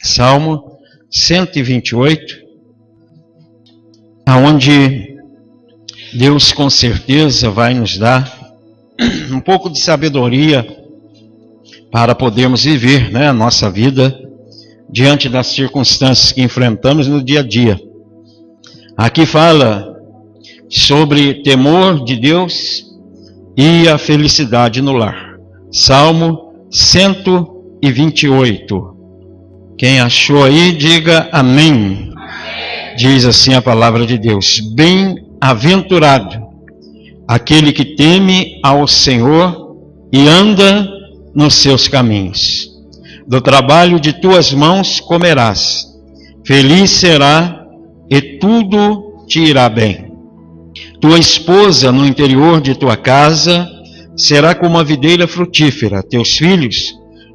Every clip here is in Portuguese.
Salmo 128, aonde Deus com certeza vai nos dar um pouco de sabedoria para podermos viver, a nossa vida diante das circunstâncias que enfrentamos no dia a dia. Aqui fala sobre temor de Deus e a felicidade no lar. Salmo 128. Quem achou aí, diga amém. Diz assim a palavra de Deus: bem-aventurado aquele que teme ao Senhor e anda nos seus caminhos. Do trabalho de tuas mãos comerás, feliz será e tudo te irá bem. Tua esposa no interior de tua casa será como a videira frutífera, teus filhos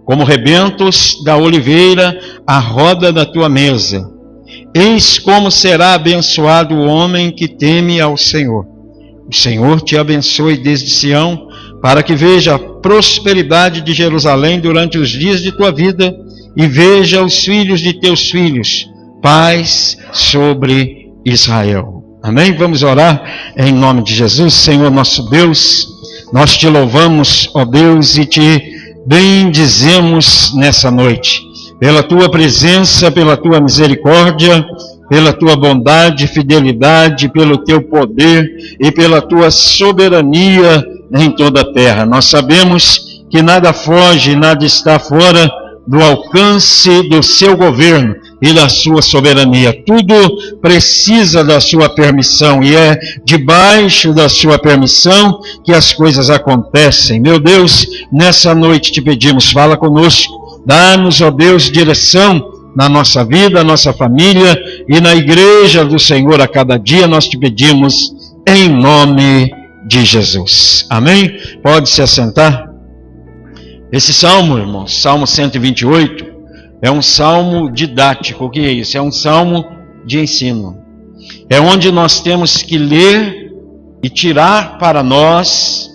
como rebentos da oliveira à roda da tua mesa. Eis como será abençoado o homem que teme ao Senhor. O Senhor te abençoe desde Sião, para que veja a prosperidade de Jerusalém durante os dias de tua vida, e veja os filhos de teus filhos, paz sobre Israel. Amém? Vamos orar em nome de Jesus. Senhor nosso Deus, nós te louvamos, ó Deus, e te bendizemos nessa noite, pela tua presença, pela tua misericórdia, pela tua bondade, fidelidade, pelo teu poder e pela tua soberania em toda a terra. Nós sabemos que nada foge, nada está fora do alcance do seu governo e da sua soberania. Tudo precisa da sua permissão, e é debaixo da sua permissão que as coisas acontecem. Meu Deus, nessa noite te pedimos, fala conosco, dá-nos, ó Deus, direção na nossa vida, na nossa família e na igreja do Senhor a cada dia. Nós te pedimos em nome de Jesus. Amém? Pode se assentar. Esse salmo, irmãos, Salmo 128, é um salmo didático. O que é isso? É um salmo de ensino. É onde nós temos que ler e tirar para nós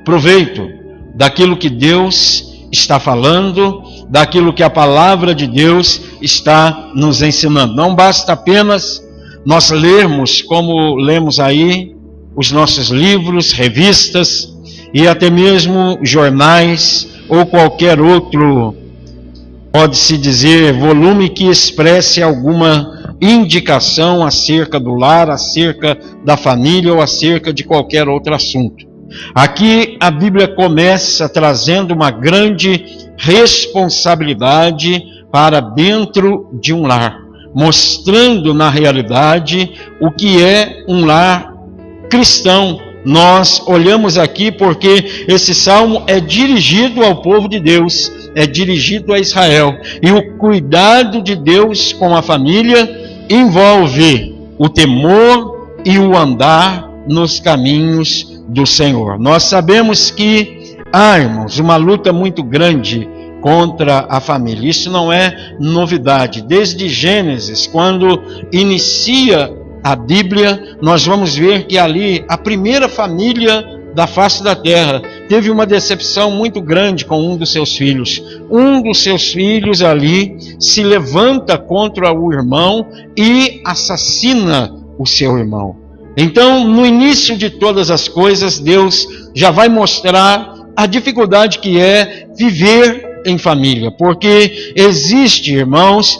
proveito daquilo que Deus está falando, daquilo que a palavra de Deus está nos ensinando. Não basta apenas nós lermos, como lemos aí, os nossos livros, revistas e até mesmo jornais ou qualquer outro, pode-se dizer, volume que expresse alguma indicação acerca do lar, acerca da família ou acerca de qualquer outro assunto. Aqui a Bíblia começa trazendo uma grande responsabilidade para dentro de um lar, mostrando na realidade o que é um lar cristão. Nós olhamos aqui porque esse salmo é dirigido ao povo de Deus, é dirigido a Israel, e o cuidado de Deus com a família envolve o temor e o andar nos caminhos do Senhor. Nós sabemos que há, irmãos, uma luta muito grande contra a família. Isso não é novidade. Desde Gênesis, quando inicia a Bíblia, nós vamos ver que ali a primeira família da face da terra teve uma decepção muito grande com um dos seus filhos. Um dos seus filhos ali se levanta contra o irmão e assassina o seu irmão. Então, no início de todas as coisas, Deus já vai mostrar a dificuldade que é viver em família, porque existe, irmãos,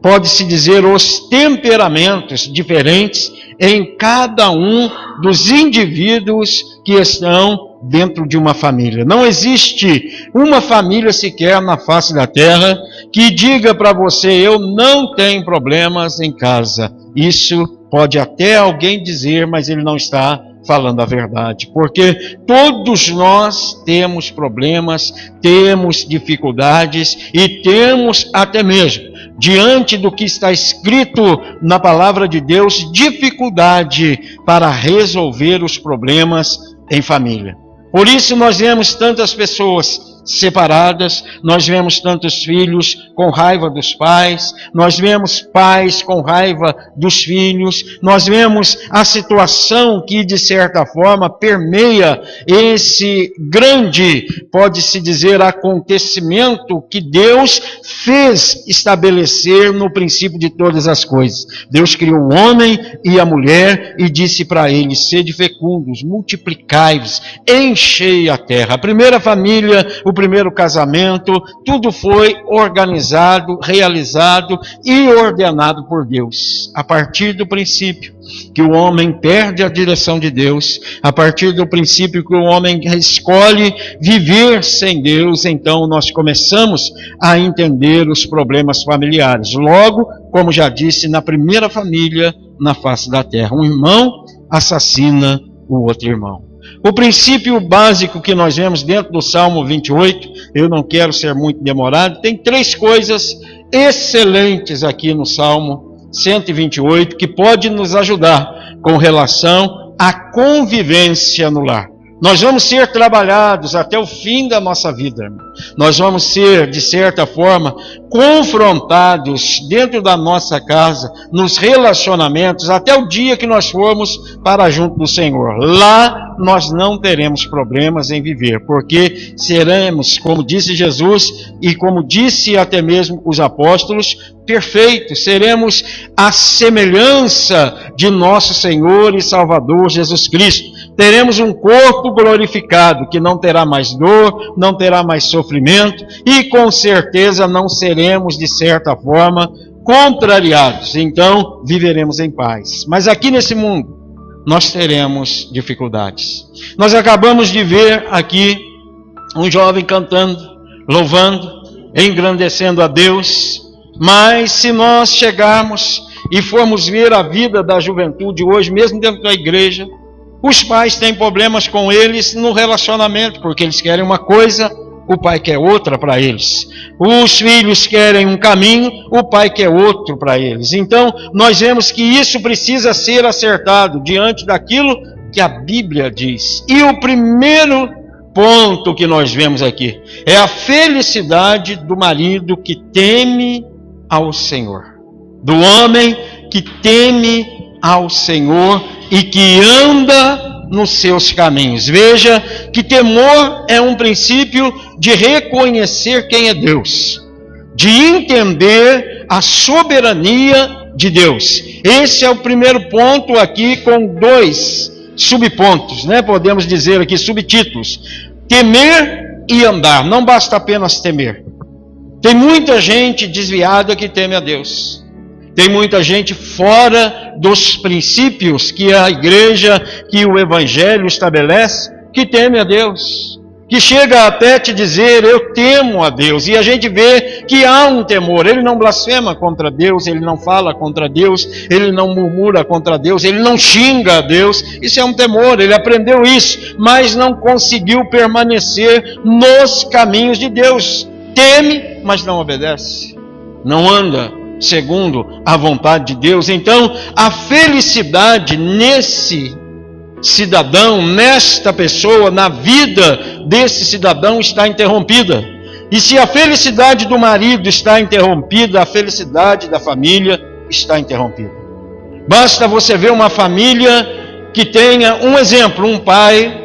pode-se dizer, os temperamentos diferentes em cada um dos indivíduos que estão dentro de uma família. Não existe uma família sequer na face da terra que diga para você: eu não tenho problemas em casa. Isso pode até alguém dizer, mas ele não está falando a verdade, porque todos nós temos problemas, temos dificuldades e temos até mesmo, diante do que está escrito na palavra de Deus, dificuldade para resolver os problemas em família. Por isso nós vemos tantas pessoas separadas, nós vemos tantos filhos com raiva dos pais, nós vemos pais com raiva dos filhos, nós vemos a situação que, de certa forma, permeia esse grande, pode-se dizer, acontecimento que Deus fez estabelecer no princípio de todas as coisas. Deus criou o homem e a mulher e disse para eles: sede fecundos, multiplicai-vos, enchei a terra. A primeira família, o primeiro casamento, tudo foi organizado, realizado e ordenado por Deus. A partir do princípio que o homem perde a direção de Deus, a partir do princípio que o homem escolhe viver sem Deus, então nós começamos a entender os problemas familiares. Logo, como já disse, na primeira família na face da terra, um irmão assassina o outro irmão. O princípio básico que nós vemos dentro do Salmo 28, eu não quero ser muito demorado, tem 3 coisas excelentes aqui no Salmo 128 que pode nos ajudar com relação à convivência no lar. Nós vamos ser trabalhados até o fim da nossa vida. Nós vamos ser, de certa forma, confrontados dentro da nossa casa, nos relacionamentos, até o dia que nós formos para junto do Senhor. Lá nós não teremos problemas em viver, porque seremos, como disse Jesus e como disse até mesmo os apóstolos, perfeitos. Seremos a semelhança de nosso Senhor e Salvador Jesus Cristo. Teremos um corpo glorificado, que não terá mais dor, não terá mais sofrimento, e com certeza não seremos, de certa forma, contrariados. Então, viveremos em paz. Mas aqui nesse mundo, nós teremos dificuldades. Nós acabamos de ver aqui um jovem cantando, louvando, engrandecendo a Deus, mas se nós chegarmos e formos ver a vida da juventude hoje, mesmo dentro da igreja, os pais têm problemas com eles no relacionamento, porque eles querem uma coisa, o pai quer outra para eles. Os filhos querem um caminho, o pai quer outro para eles. Então, nós vemos que isso precisa ser acertado diante daquilo que a Bíblia diz. E o primeiro ponto que nós vemos aqui é a felicidade do marido que teme ao Senhor, do homem que teme ao Senhor e que anda nos seus caminhos. Veja que temor é um princípio de reconhecer quem é Deus, de entender a soberania de Deus. Esse é o primeiro ponto aqui, com 2 subpontos, né? Podemos dizer aqui subtítulos: temer e andar. Não basta apenas temer. Tem muita gente desviada que teme a Deus. Tem muita gente fora dos princípios que a igreja, que o evangelho estabelece, que teme a Deus, que chega até te dizer: eu temo a Deus. E a gente vê que há um temor. Ele não blasfema contra Deus, ele não fala contra Deus, ele não murmura contra Deus, ele não xinga a Deus. Isso é um temor, ele aprendeu isso, mas não conseguiu permanecer nos caminhos de Deus. Teme, mas não obedece, não anda segundo a vontade de Deus. Então, a felicidade nesse cidadão, nesta pessoa, na vida desse cidadão está interrompida. E se a felicidade do marido está interrompida, a felicidade da família está interrompida. Basta você ver uma família que tenha um exemplo, um pai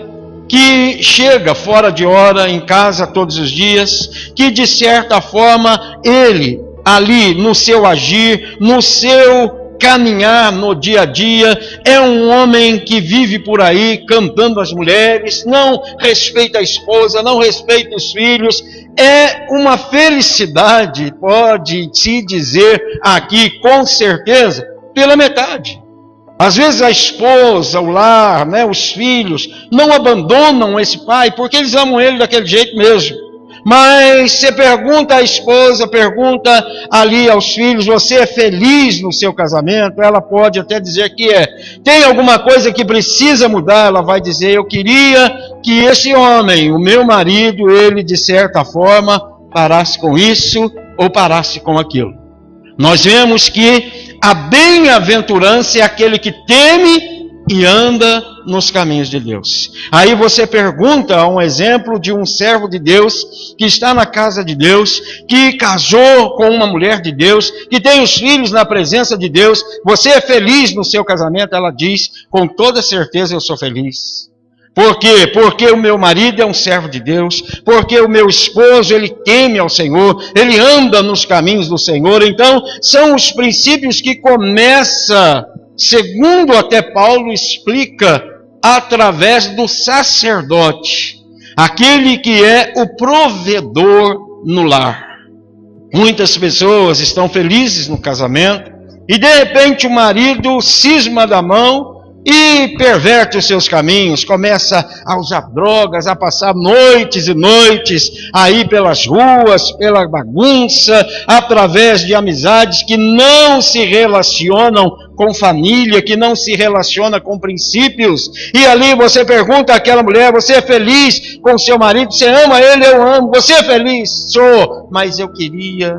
que chega fora de hora em casa todos os dias, que de certa forma ele ali no seu agir, no seu caminhar no dia a dia, é um homem que vive por aí cantando as mulheres, não respeita a esposa, não respeita os filhos. É uma felicidade, pode-se dizer aqui com certeza, pela metade. Às vezes a esposa, o lar, né, os filhos não abandonam esse pai porque eles amam ele daquele jeito mesmo. Mas você pergunta à esposa, pergunta ali aos filhos: você é feliz no seu casamento? Ela pode até dizer que é. Tem alguma coisa que precisa mudar? Ela vai dizer: eu queria que esse homem, o meu marido, ele de certa forma parasse com isso ou parasse com aquilo. Nós vemos que a bem-aventurança é aquele que teme e anda nos caminhos de Deus. Aí você pergunta a um exemplo de um servo de Deus, que está na casa de Deus, que casou com uma mulher de Deus, que tem os filhos na presença de Deus. Você é feliz no seu casamento? Ela diz, com toda certeza eu sou feliz. Por quê? Porque o meu marido é um servo de Deus, porque o meu esposo, ele teme ao Senhor, ele anda nos caminhos do Senhor. Então, são os princípios que começa, segundo até Paulo explica, através do sacerdote, aquele que é o provedor no lar. Muitas pessoas estão felizes no casamento, e de repente o marido cisma da mão, e perverte os seus caminhos, começa a usar drogas, a passar noites e noites aí pelas ruas, pela bagunça, através de amizades que não se relacionam com família, que não se relaciona com princípios. E ali você pergunta àquela mulher, você é feliz com seu marido? Você ama ele? Eu amo. Você é feliz? Sou, mas eu queria,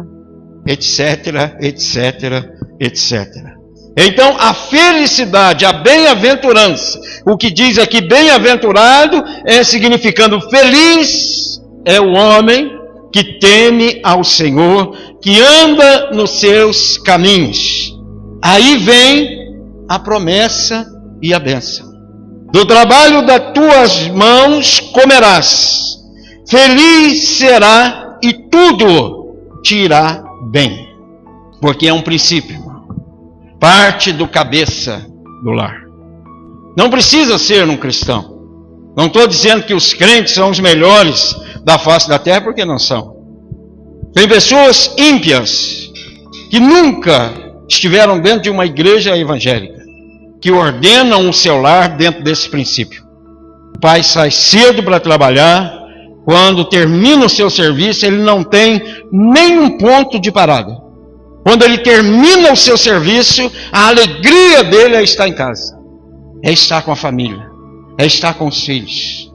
etc, etc, etc. Então, a felicidade, a bem-aventurança, o que diz aqui bem-aventurado, é significando feliz, é o homem que teme ao Senhor, que anda nos seus caminhos. Aí vem a promessa e a bênção. Do trabalho das tuas mãos comerás, feliz será e tudo te irá bem. Porque é um princípio. Parte do cabeça do lar. Não precisa ser um cristão. Não estou dizendo que os crentes são os melhores da face da terra, porque não são. Tem pessoas ímpias que nunca estiveram dentro de uma igreja evangélica, que ordenam o seu lar dentro desse princípio. O pai sai cedo para trabalhar, quando termina o seu serviço, ele não tem nenhum ponto de parada. Quando ele termina o seu serviço, a alegria dele é estar em casa, é estar com a família, é estar com os filhos.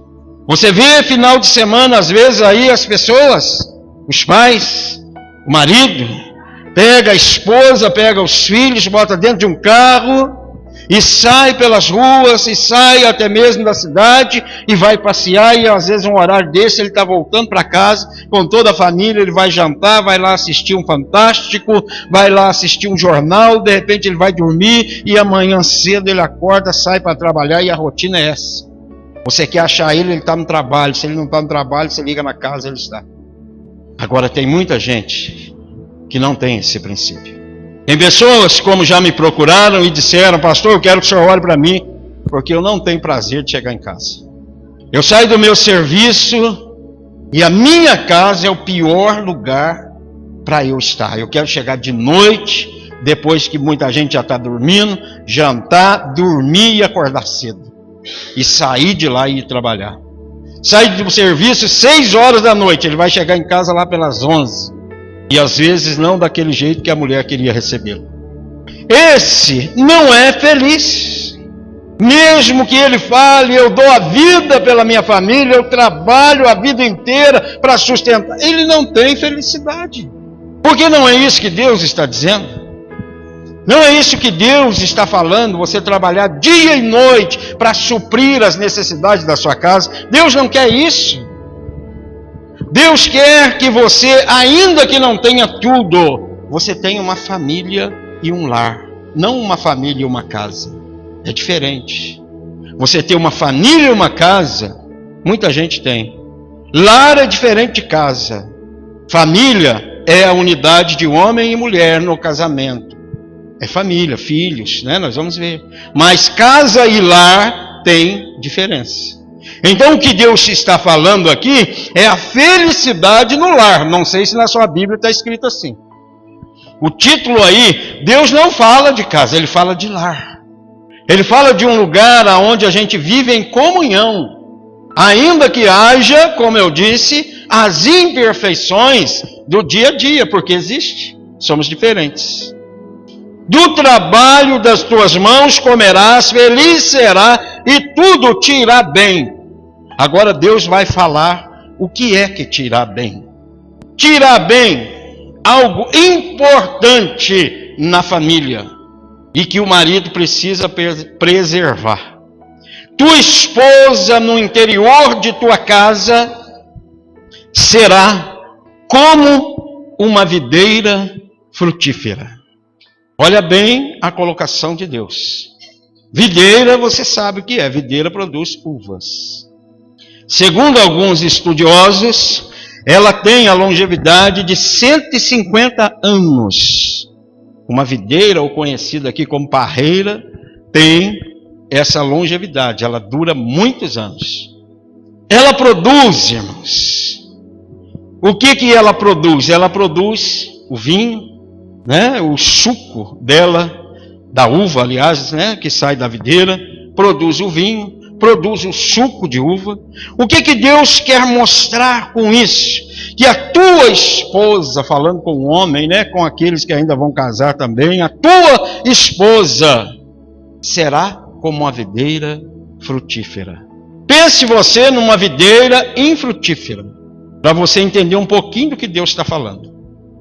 Você vê final de semana, às vezes, aí as pessoas, os pais, o marido, pega a esposa, pega os filhos, bota dentro de um carro e sai pelas ruas, e sai até mesmo da cidade e vai passear, e às vezes um horário desse ele está voltando para casa com toda a família, ele vai jantar, vai lá assistir um Fantástico, vai lá assistir um jornal, de repente ele vai dormir e amanhã cedo ele acorda, sai para trabalhar e a rotina é essa. Você quer achar ele está no trabalho, se ele não está no trabalho, você liga na casa, ele está. Agora tem muita gente que não tem esse princípio. Tem pessoas, como já me procuraram e disseram, pastor, eu quero que o senhor ore para mim, porque eu não tenho prazer de chegar em casa. Eu saio do meu serviço e a minha casa é o pior lugar para eu estar. Eu quero chegar de noite, depois que muita gente já está dormindo, jantar, dormir e acordar cedo. E sair de lá e ir trabalhar. Sai do serviço 6 horas da noite, ele vai chegar em casa lá pelas 11. E às vezes não daquele jeito que a mulher queria recebê-lo. Esse não é feliz. Mesmo que ele fale, eu dou a vida pela minha família, eu trabalho a vida inteira para sustentar. Ele não tem felicidade. Porque não é isso que Deus está dizendo. Não é isso que Deus está falando, você trabalhar dia e noite para suprir as necessidades da sua casa. Deus não quer isso. Deus quer que você, ainda que não tenha tudo, você tenha uma família e um lar. Não uma família e uma casa. É diferente. Você ter uma família e uma casa, muita gente tem. Lar é diferente de casa. Família é a unidade de homem e mulher no casamento. É família, filhos, né? Nós vamos ver. Mas casa e lar tem diferença. Então o que Deus está falando aqui é a felicidade no lar. Não sei se na sua Bíblia está escrito assim. O título aí, Deus não fala de casa, Ele fala de lar. Ele fala de um lugar onde a gente vive em comunhão. Ainda que haja, como eu disse, as imperfeições do dia a dia, porque existe. Somos diferentes. Do trabalho das tuas mãos comerás, feliz será e tudo te irá bem. Agora Deus vai falar o que é que te irá bem. Te irá bem algo importante na família. e que o marido precisa preservar. Tua esposa no interior de tua casa será como uma videira frutífera. Olha bem a colocação de Deus. Videira, você sabe o que é. Videira produz uvas. Segundo alguns estudiosos, ela tem a longevidade de 150 anos. Uma videira, ou conhecida aqui como parreira, tem essa longevidade. Ela dura muitos anos. Ela produz, irmãos. O que ela produz? Ela produz o vinho, né? O suco dela, da uva, aliás, né? Que sai da videira, produz o vinho, produz o suco de uva. O que Deus quer mostrar com isso? Que a tua esposa, falando com o homem, né? Com aqueles que ainda vão casar também, a tua esposa será como uma videira frutífera. Pense você numa videira infrutífera, para você entender um pouquinho do que Deus está falando.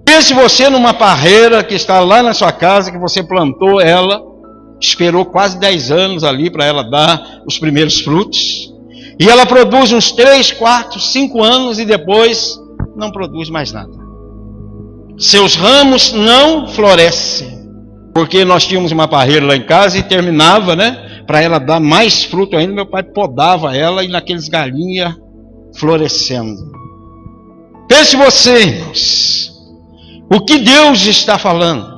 Pense você numa parreira que está lá na sua casa, que você plantou ela, esperou quase 10 anos ali para ela dar os primeiros frutos, e ela produz uns 3, 4, 5 anos e depois não produz mais nada. Seus ramos não florescem, porque nós tínhamos uma parreira lá em casa e terminava, né? Para ela dar mais fruto ainda, meu pai podava ela e naqueles galhinhos ia florescendo. Pense você, irmãos, o que Deus está falando?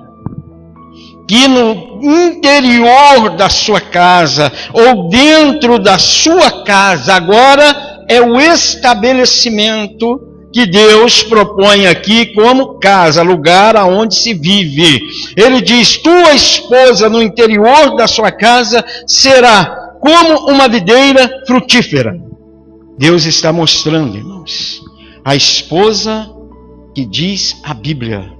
Que no interior da sua casa, ou dentro da sua casa, agora é o estabelecimento que Deus propõe aqui como casa, lugar aonde se vive. Ele diz: tua esposa no interior da sua casa será como uma videira frutífera. Deus está mostrando, irmãos, a esposa que diz a Bíblia,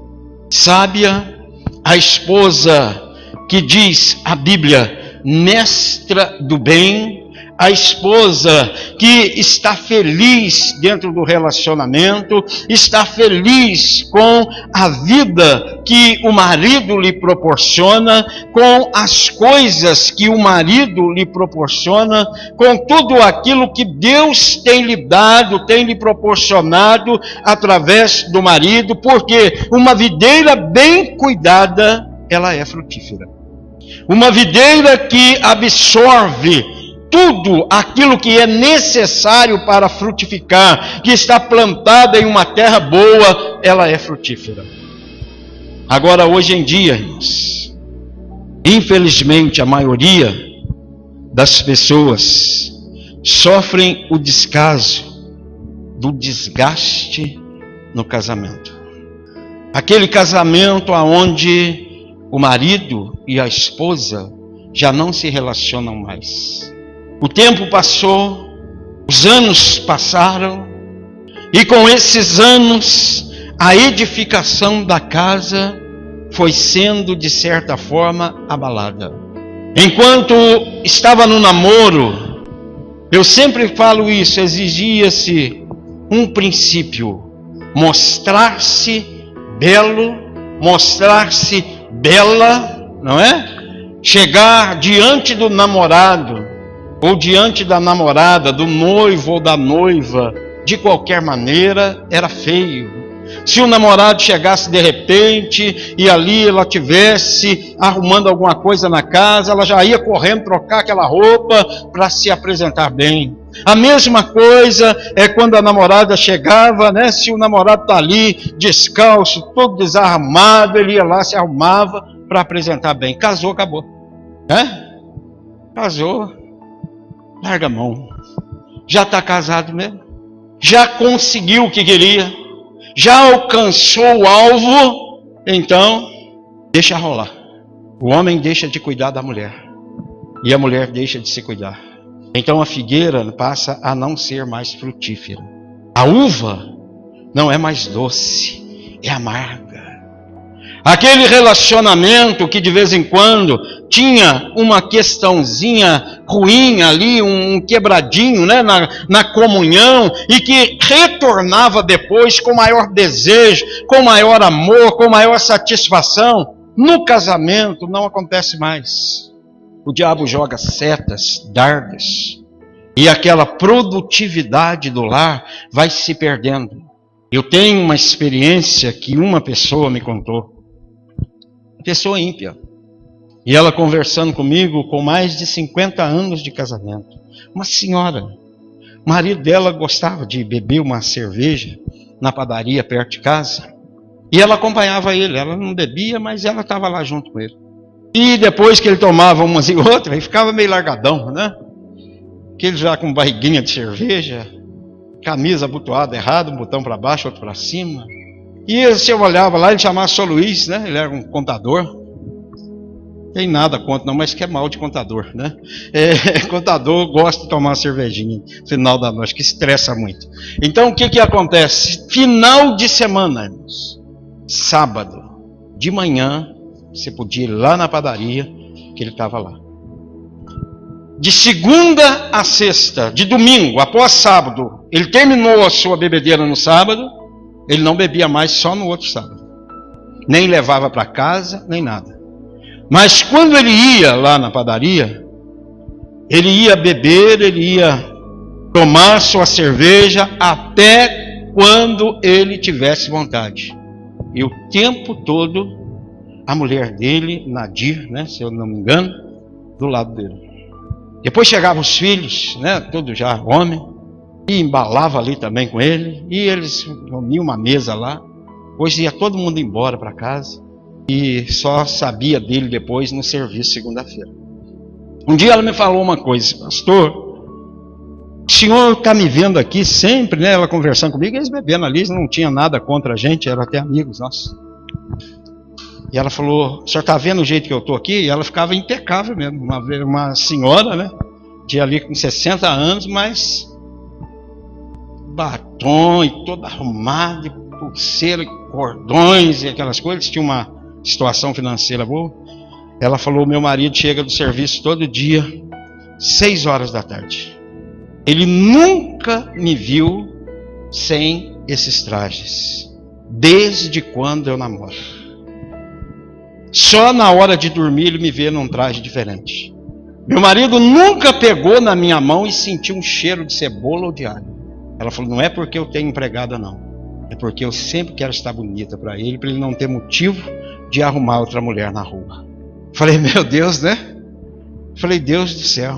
sábia, a esposa que diz a Bíblia, mestra do bem, a esposa que está feliz dentro do relacionamento, está feliz com a vida que o marido lhe proporciona, com as coisas que o marido lhe proporciona, com tudo aquilo que Deus tem lhe dado, tem lhe proporcionado através do marido, porque uma videira bem cuidada, ela é frutífera. Uma videira que absorve tudo aquilo que é necessário para frutificar, que está plantada em uma terra boa, ela é frutífera. Agora, hoje em dia, irmãos, infelizmente a maioria das pessoas sofrem o descaso do desgaste no casamento. Aquele casamento onde o marido e a esposa já não se relacionam mais. O tempo passou, os anos passaram, e com esses anos, a edificação da casa foi sendo, de certa forma, abalada. Enquanto estava no namoro, eu sempre falo isso, exigia-se um princípio: mostrar-se belo, mostrar-se bela, não é? Chegar diante do namorado, ou diante da namorada, do noivo ou da noiva, de qualquer maneira, era feio. Se o namorado chegasse de repente e ali ela tivesse arrumando alguma coisa na casa, ela já ia correndo trocar aquela roupa para se apresentar bem. A mesma coisa é quando a namorada chegava, né? Se o namorado está ali descalço, todo desarrumado, ele ia lá, se arrumava para apresentar bem. Casou, acabou. Casou. Larga a mão. Já está casado mesmo. Já conseguiu o que queria. Já alcançou o alvo. Então, deixa rolar. O homem deixa de cuidar da mulher. E a mulher deixa de se cuidar. Então a figueira passa a não ser mais frutífera. A uva não é mais doce, é amarga. Aquele relacionamento que de vez em quando tinha uma questãozinha ruim ali, um quebradinho, né, na comunhão, e que retornava depois com maior desejo, com maior amor, com maior satisfação, No casamento não acontece mais. O diabo joga setas, dardos, e aquela produtividade do lar vai se perdendo. Eu tenho uma experiência que uma pessoa me contou. Pessoa ímpia. E ela conversando comigo com mais de 50 anos de casamento. Uma senhora. O marido dela gostava de beber uma cerveja na padaria perto de casa. E ela acompanhava ele. Ela não bebia, mas ela estava lá junto com ele. E depois que ele tomava umas e outras, ele ficava meio largadão, né? Aquele já com barriguinha de cerveja, camisa abotoada errada, um botão para baixo, outro para cima. E você olhava lá, ele chamava Sr. Luiz, né? Ele era um contador. Tem nada contra, não, mas que é mal de contador, né? Contador gosta de tomar uma cervejinha no final da noite, que estressa muito. Então, o que acontece? Final de semana, irmãos. Sábado, de manhã, você podia ir lá na padaria, que ele estava lá. De segunda a sexta, de domingo, após sábado, ele terminou a sua bebedeira no sábado, ele não bebia mais só no outro sábado. Nem levava para casa, nem nada. Mas quando ele ia lá na padaria, ele ia beber, ele ia tomar sua cerveja até quando ele tivesse vontade. E o tempo todo, a mulher dele, Nadir, né, se eu não me engano, do lado dele. Depois chegavam os filhos, né, tudo já homem, e embalava ali também com ele, e eles comiam uma mesa lá. Hoje ia todo mundo embora para casa, e só sabia dele depois no serviço segunda-feira. Um dia ela me falou uma coisa: pastor, o senhor está me vendo aqui sempre, né? Ela conversando comigo, eles bebendo ali, não tinha nada contra a gente, eram até amigos nossos. E ela falou: o senhor está vendo o jeito que eu estou aqui? E ela ficava impecável mesmo, uma senhora, né? De ali com 60 anos, mas batom e toda arrumada, e pulseira, e cordões e aquelas coisas. Tinha uma situação financeira boa. Ela falou: meu marido chega do serviço todo dia, 6 horas da tarde. Ele nunca me viu sem esses trajes, desde quando eu namoro. Só na hora de dormir ele me vê num traje diferente. Meu marido nunca pegou na minha mão e sentiu um cheiro de cebola ou de alho. Ela falou: não é porque eu tenho empregada não, é porque eu sempre quero estar bonita para ele não ter motivo de arrumar outra mulher na rua. Falei: meu Deus, né? Falei: Deus do céu.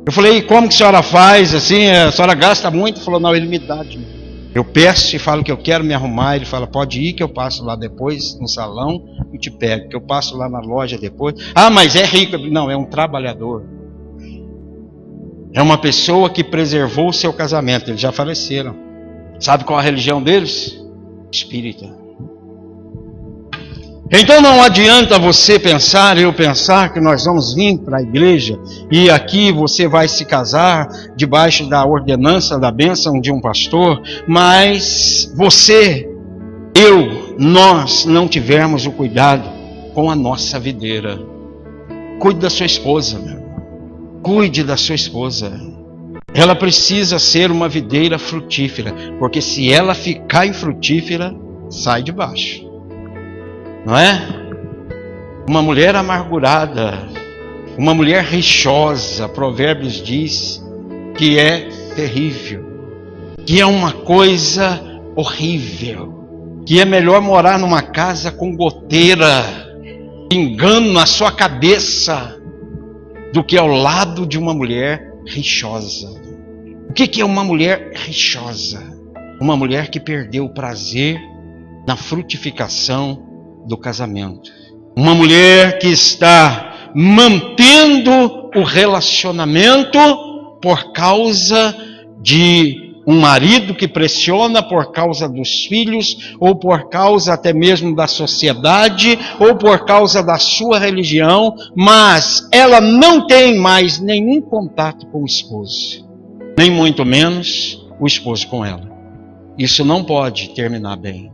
Eu falei: e como que a senhora faz assim? A senhora gasta muito? Falou: não, ele me dá dinheiro. Eu peço e falo que eu quero me arrumar. Ele fala: pode ir que eu passo lá depois no salão e te pego, que eu passo lá na loja depois. Ah, mas é rico. Não, é um trabalhador. É uma pessoa que preservou o seu casamento. Eles já faleceram. Sabe qual a religião deles? Espírita. Então não adianta você pensar, eu pensar, que nós vamos vir para a igreja e aqui você vai se casar debaixo da ordenança, da bênção de um pastor, mas você, nós não tivermos o cuidado com a nossa videira. Cuide da sua esposa, meu irmão. Cuide da sua esposa. Ela precisa ser uma videira frutífera, porque se ela ficar infrutífera, sai de baixo. Não é? Uma mulher amargurada, uma mulher rixosa, Provérbios diz que é terrível, que é uma coisa horrível, que é melhor morar numa casa com goteira, engano na sua cabeça, do que ao lado de uma mulher rixosa. O que é uma mulher rixosa? Uma mulher que perdeu o prazer na frutificação do casamento. Uma mulher que está mantendo o relacionamento por causa de um marido que pressiona, por causa dos filhos, ou por causa até mesmo da sociedade, ou por causa da sua religião, mas ela não tem mais nenhum contato com o esposo, nem muito menos o esposo com ela. Isso não pode terminar bem.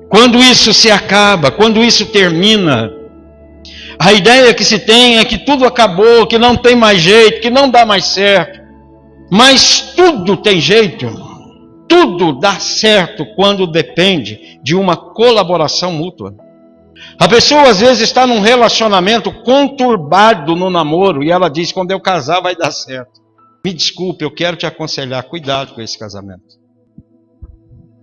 Quando isso se acaba, quando isso termina, a ideia que se tem é que tudo acabou, que não tem mais jeito, que não dá mais certo. Mas tudo tem jeito, tudo dá certo quando depende de uma colaboração mútua. A pessoa às vezes está num relacionamento conturbado no namoro e ela diz: quando eu casar vai dar certo. Me desculpe, eu quero te aconselhar, cuidado com esse casamento.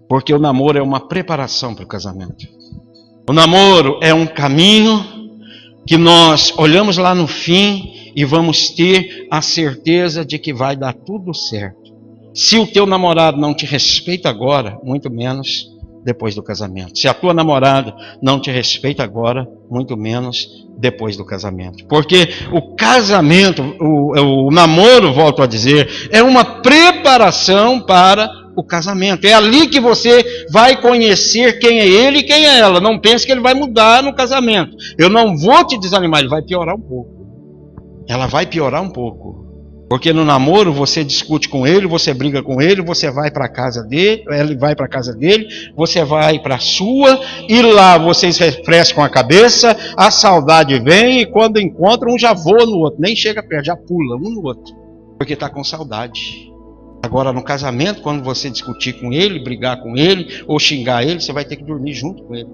Porque o namoro é uma preparação para o casamento. O namoro é um caminho que nós olhamos lá no fim e vamos ter a certeza de que vai dar tudo certo. Se o teu namorado não te respeita agora, muito menos depois do casamento. Se a tua namorada não te respeita agora, muito menos depois do casamento. Porque o casamento, o namoro, volto a dizer, é uma preparação para o casamento. É ali que você vai conhecer quem é ele e quem é ela. Não pense que ele vai mudar no casamento. Eu não vou te desanimar, ele vai piorar um pouco. Ela vai piorar um pouco. Porque no namoro você discute com ele, você briga com ele, você vai para a casa dele, ele vai para a casa dele, você vai para a sua, e lá vocês refrescam a cabeça, a saudade vem e quando encontram um já voa no outro, nem chega perto, já pula um no outro, porque está com saudade. Agora no casamento, quando você discutir com ele, brigar com ele, ou xingar ele, você vai ter que dormir junto com ele.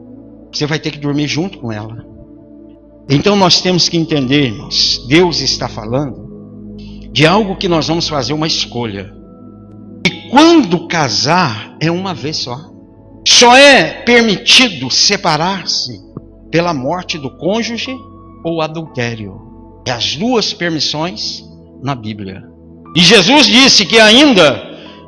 Você vai ter que dormir junto com ela. Então nós temos que entender, irmãos, Deus está falando de algo que nós vamos fazer uma escolha. E quando casar, é uma vez só. Só é permitido separar-se pela morte do cônjuge ou adultério. É as duas permissões na Bíblia. E Jesus disse que ainda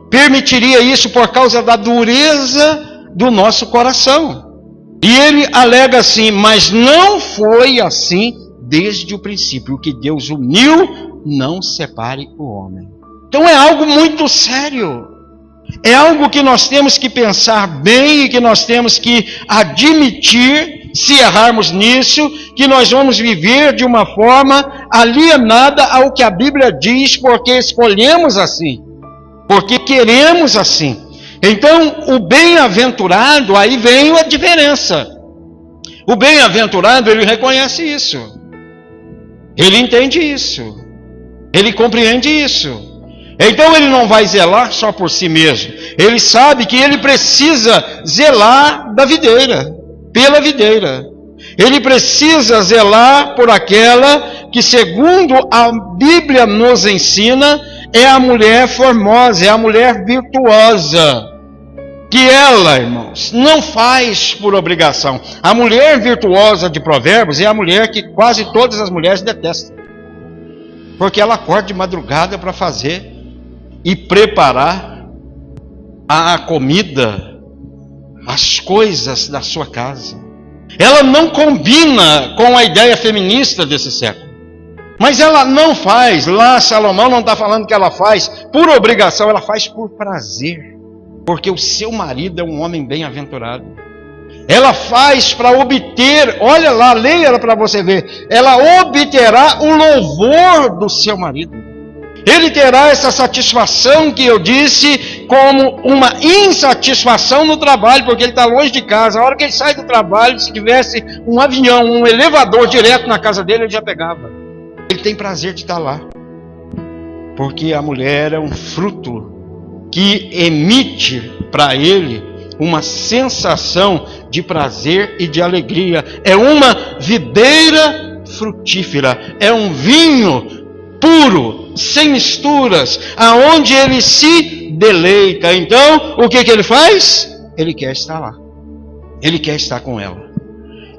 permitiria isso por causa da dureza do nosso coração. E ele alega assim: mas não foi assim desde o princípio. O que Deus uniu, não separe o homem. Então é algo muito sério. É algo que nós temos que pensar bem e que nós temos que admitir, se errarmos nisso, que nós vamos viver de uma forma alienada ao que a Bíblia diz, porque escolhemos assim, porque queremos assim. Então, o bem-aventurado, aí vem a diferença. O bem-aventurado, ele reconhece isso. Ele entende isso. Ele compreende isso. Então ele não vai zelar só por si mesmo. Ele sabe que ele precisa zelar da videira, pela videira. Ele precisa zelar por aquela que, segundo a Bíblia nos ensina, é a mulher formosa, é a mulher virtuosa. Que ela, irmãos, não faz por obrigação. A mulher virtuosa de Provérbios é a mulher que quase todas as mulheres detestam. Porque ela acorda de madrugada para fazer e preparar a comida, as coisas da sua casa. Ela não combina com a ideia feminista desse século. Mas ela não faz, lá Salomão não está falando que ela faz por obrigação, ela faz por prazer. Porque o seu marido é um homem bem-aventurado. Ela faz para obter, olha lá, leia ela para você ver. Ela obterá o louvor do seu marido. Ele terá essa satisfação que eu disse, como uma insatisfação no trabalho, porque ele está longe de casa. A hora que ele sai do trabalho, se tivesse um avião, um elevador direto na casa dele, ele já pegava. Ele tem prazer de estar lá. Porque a mulher é um fruto que emite para ele uma sensação de prazer e de alegria. É uma videira frutífera, é um vinho puro, sem misturas, aonde ele se deleita. Então, o que ele faz? Ele quer estar lá. Ele quer estar com ela.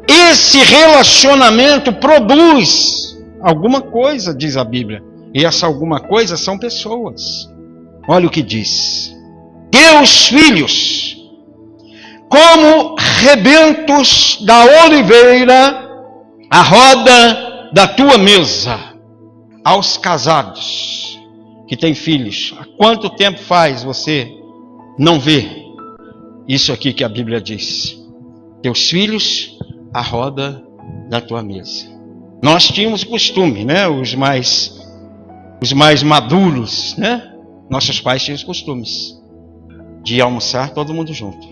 Esse relacionamento produz alguma coisa, diz a Bíblia. E essa alguma coisa são pessoas. Olha o que diz: teus filhos, como rebentos da oliveira, à roda da tua mesa. Aos casados que têm filhos, há quanto tempo faz você não vê isso aqui que a Bíblia diz? Teus filhos, à roda da tua mesa. Nós tínhamos costume, né? Os mais maduros, né? Nossos pais tinham os costumes de almoçar todo mundo junto,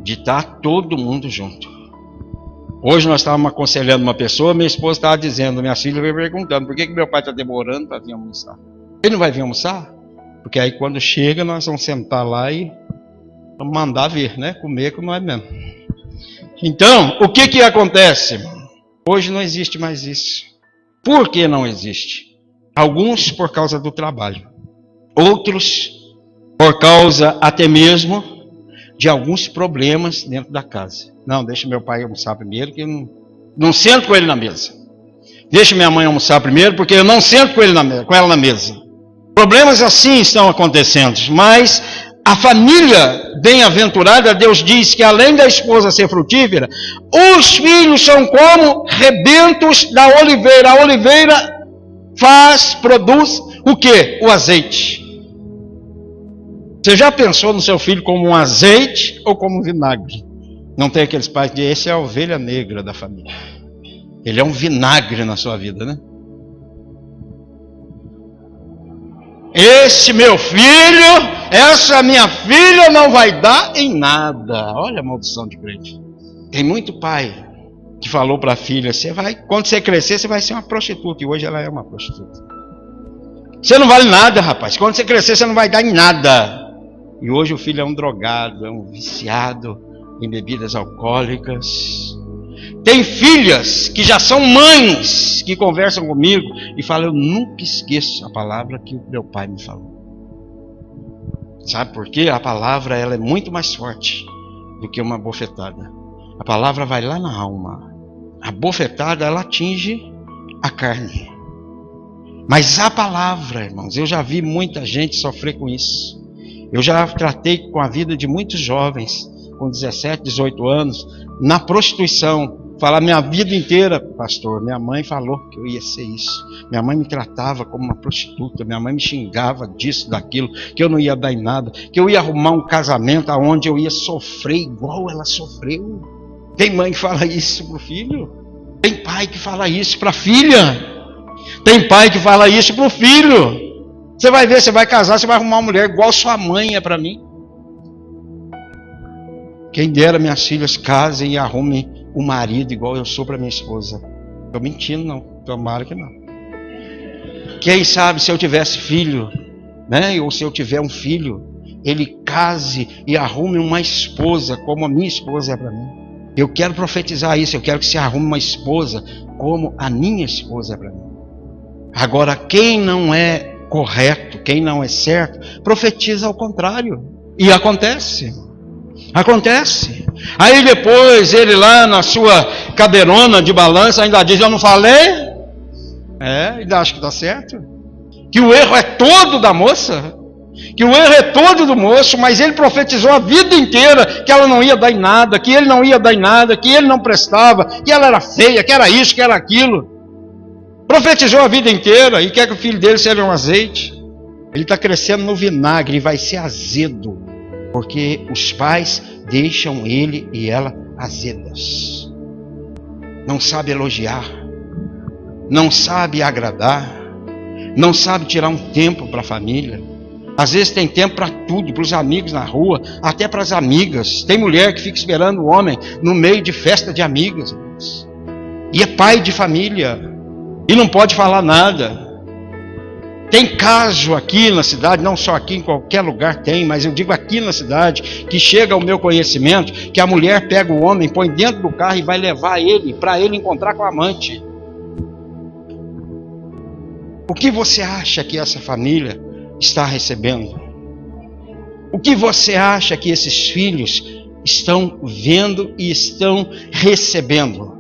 de estar todo mundo junto. Hoje nós estávamos aconselhando uma pessoa, minha esposa estava dizendo, minha filha veio perguntando, por que meu pai está demorando para vir almoçar? Ele não vai vir almoçar? Porque aí quando chega nós vamos sentar lá e vamos mandar ver, né? Comer como é mesmo. Então, o que acontece? Hoje não existe mais isso. Por que não existe? Alguns por causa do trabalho. Outros por causa até mesmo de alguns problemas dentro da casa. Não, deixa meu pai almoçar primeiro, que eu não sento com ele na mesa. Deixa minha mãe almoçar primeiro, porque eu não sento com ela na mesa. Problemas assim estão acontecendo, mas a família bem-aventurada, Deus diz que além da esposa ser frutífera, os filhos são como rebentos da oliveira. A oliveira produz o quê? O azeite. Você já pensou no seu filho como um azeite ou como um vinagre? Não tem aqueles pais que dizem, esse é a ovelha negra da família. Ele é um vinagre na sua vida, né? Esse meu filho, essa minha filha não vai dar em nada. Olha a maldição de crente. Tem muito pai que falou para a filha, quando você crescer, você vai ser uma prostituta. E hoje ela é uma prostituta. Você não vale nada, rapaz. Quando você crescer, você não vai dar em nada. E hoje o filho é um drogado, é um viciado em bebidas alcoólicas. Tem filhas que já são mães que conversam comigo e falam, eu nunca esqueço a palavra que o meu pai me falou. Sabe por quê? A palavra ela é muito mais forte do que uma bofetada. A palavra vai lá na alma. A bofetada ela atinge a carne. Mas a palavra, irmãos, eu já vi muita gente sofrer com isso. Eu já tratei com a vida de muitos jovens, com 17, 18 anos, na prostituição. Falar minha vida inteira, pastor, minha mãe falou que eu ia ser isso. Minha mãe me tratava como uma prostituta, minha mãe me xingava disso, daquilo, que eu não ia dar em nada, que eu ia arrumar um casamento onde eu ia sofrer igual ela sofreu. Tem mãe que fala isso para o filho, tem pai que fala isso para a filha, tem pai que fala isso para o filho. Você vai ver, você vai casar, você vai arrumar uma mulher igual sua mãe é para mim. Quem dera minhas filhas casem e arrumem um marido igual eu sou para minha esposa. Estou mentindo, não. Tomara que não. Quem sabe se eu tivesse filho, né? Ou se eu tiver um filho, ele case e arrume uma esposa como a minha esposa é para mim. Eu quero profetizar isso. Eu quero que se arrume uma esposa como a minha esposa é para mim. Agora, quem não é correto, quem não é certo, profetiza ao contrário. E acontece. Acontece. Aí depois ele lá na sua cadeirona de balança ainda diz, eu não falei? Ainda acha que está certo? Que o erro é todo da moça? Que o erro é todo do moço, mas ele profetizou a vida inteira que ela não ia dar em nada, que ele não ia dar em nada, que ele não prestava, que ela era feia, que era isso, que era aquilo. Profetizou a vida inteira e quer que o filho dele seja um azeite. Ele está crescendo no vinagre e vai ser azedo, porque os pais deixam ele e ela azedas. Não sabe elogiar, não sabe agradar, não sabe tirar um tempo para a família. Às vezes tem tempo para tudo, para os amigos na rua, até para as amigas. Tem mulher que fica esperando o homem no meio de festa de amigas. E é pai de família. E não pode falar nada. Tem caso aqui na cidade, não só aqui, em qualquer lugar tem, mas eu digo aqui na cidade, que chega ao meu conhecimento, que a mulher pega o homem, põe dentro do carro e vai levar ele, para ele encontrar com a amante. O que você acha que essa família está recebendo? O que você acha que esses filhos estão vendo e estão recebendo?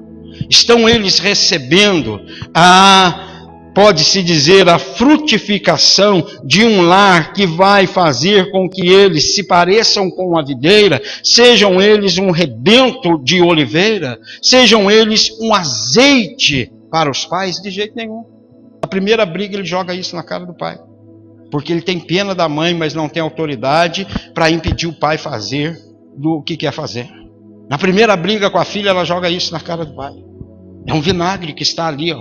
Estão eles recebendo pode-se dizer, a frutificação de um lar que vai fazer com que eles se pareçam com a videira, sejam eles um rebento de oliveira, sejam eles um azeite para os pais? De jeito nenhum. A primeira briga ele joga isso na cara do pai, porque ele tem pena da mãe, mas não tem autoridade para impedir o pai fazer do que quer fazer. Na primeira briga com a filha, ela joga isso na cara do pai. É um vinagre que está ali,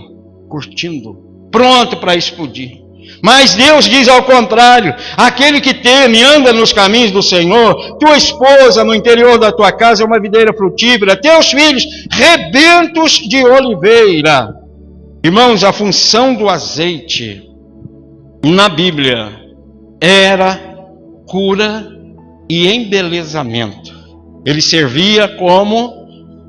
curtindo, pronto para explodir. Mas Deus diz ao contrário: aquele que teme, anda nos caminhos do Senhor. Tua esposa no interior da tua casa é uma videira frutífera, teus filhos rebentos de oliveira. Irmãos, a função do azeite na Bíblia era cura e embelezamento. Ele servia como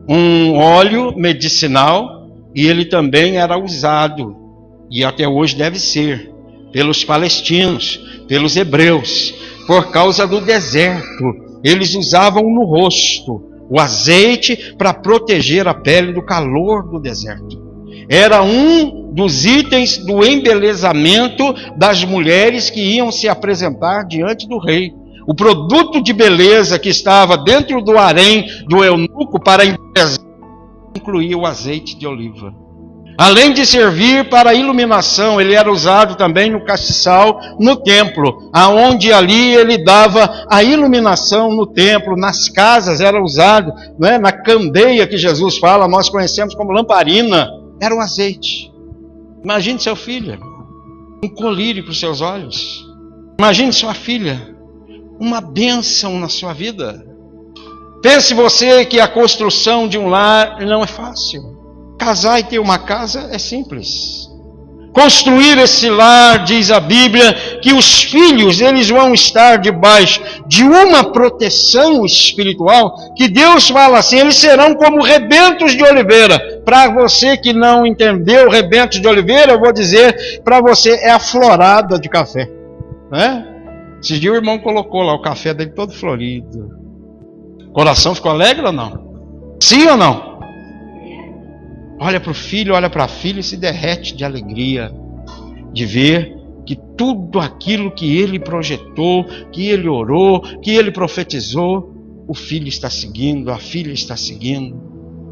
um óleo medicinal, e ele também era usado, e até hoje deve ser, pelos palestinos, pelos hebreus, por causa do deserto. Eles usavam no rosto o azeite para proteger a pele do calor do deserto. Era um dos itens do embelezamento das mulheres que iam se apresentar diante do rei. O produto de beleza que estava dentro do harém do eunuco para embelezar incluía o azeite de oliva. Além de servir para a iluminação, ele era usado também no castiçal, no templo, aonde ali ele dava a iluminação no templo, nas casas era usado, né, na candeia que Jesus fala, nós conhecemos como lamparina, era o azeite. Imagine seu filho, um colírio para os seus olhos. Imagine sua filha, uma bênção na sua vida. Pense você que a construção de um lar não é fácil. Casar e ter uma casa é simples. Construir esse lar, diz a Bíblia, que os filhos eles vão estar debaixo de uma proteção espiritual, que Deus fala assim, eles serão como rebentos de oliveira. Para você que não entendeu rebentos de oliveira, eu vou dizer para você, é a florada de café. Né? Esses dias o irmão colocou lá o café dele todo florido. O coração ficou alegre ou não? Sim ou não? Olha para o filho, olha para a filha e se derrete de alegria de ver que tudo aquilo que ele projetou, que ele orou, que ele profetizou, o filho está seguindo, a filha está seguindo.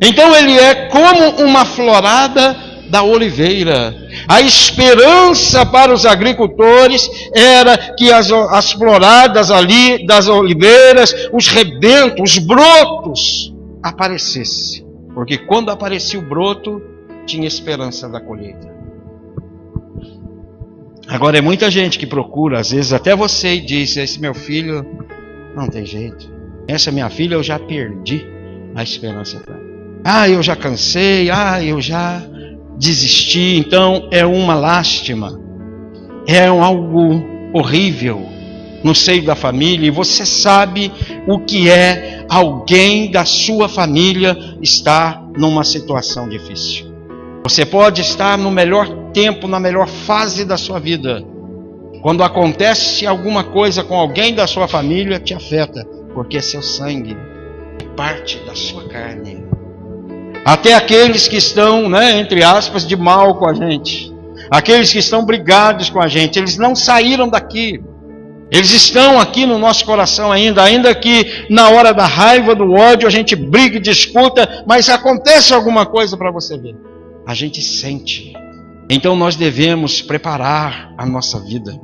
Então ele é como uma florada da oliveira. A esperança para os agricultores era que as floradas ali das oliveiras, os rebentos, os brotos aparecessem. Porque quando aparecia o broto, tinha esperança da colheita. Agora é muita gente que procura, às vezes até você, e diz, esse meu filho não tem jeito. Essa minha filha eu já perdi a esperança dela. Eu já cansei, eu já desisti. Então é uma lástima. É algo horrível no seio da família, e você sabe o que é alguém da sua família estar numa situação difícil. Você pode estar no melhor tempo, na melhor fase da sua vida. Quando acontece alguma coisa com alguém da sua família, te afeta, porque é seu sangue, é parte da sua carne. Até aqueles que estão, entre aspas, de mal com a gente, aqueles que estão brigados com a gente, eles não saíram daqui. Eles estão aqui no nosso coração ainda que na hora da raiva, do ódio, a gente briga e discuta, mas acontece alguma coisa para você ver. A gente sente. Então nós devemos preparar a nossa vida,